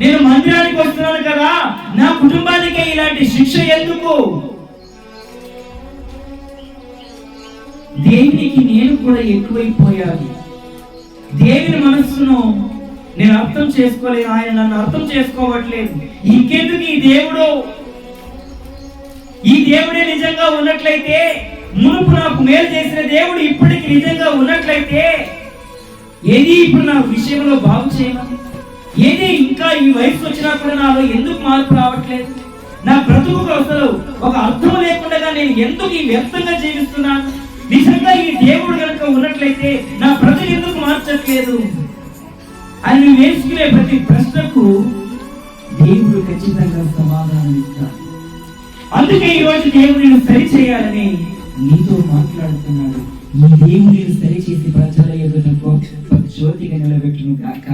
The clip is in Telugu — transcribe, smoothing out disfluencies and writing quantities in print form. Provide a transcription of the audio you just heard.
నేను మందిరానికి వస్తున్నాను కదా, నా కుటుంబానికే ఇలాంటి శిక్ష ఎందుకు? దేవునికి నేను కూడా ఎక్కువైపోయాను. దేవుని మనస్సును నేను అర్థం చేసుకోలేదు, ఆయన నన్ను అర్థం చేసుకోవట్లేదు. ఇంకెందుకు ఈ దేవుడు? ఈ దేవుడే నిజంగా ఉన్నట్లయితే, మునుపు నాకు మేలు చేసిన దేవుడు ఇప్పటికి నిజంగా ఉన్నట్లయితే, ఏది ఇప్పుడు నా విషయంలో బాగు చేయమని, ఏది ఇంకా ఈ వయసు వచ్చినా కూడా నాలో ఎందుకు మార్పు రావట్లేదు? నా బ్రతుకు అసలు ఒక అర్థం లేకుండా నేను ఎందుకు ఈ వ్యర్థంగా జీవిస్తున్నాను? నిజంగా ఈ దేవుడు కనుక ఉన్నట్లయితే నా బ్రతుకు ఎందుకు మార్చట్లేదు అని నువ్వు వేసుకునే ప్రతి ప్రశ్నకు దేవుడు ఖచ్చితంగా సమాధానం ఇస్తాడు. అందుకే ఈ రోజు దేవుడిని సరి చేయాలని నీతో మాట్లాడుతున్నాడు. ఈ దేవుడిని సరిచేసి ప్రజల ఎదుట జ్యోతిగా నిలబెట్టును గాక.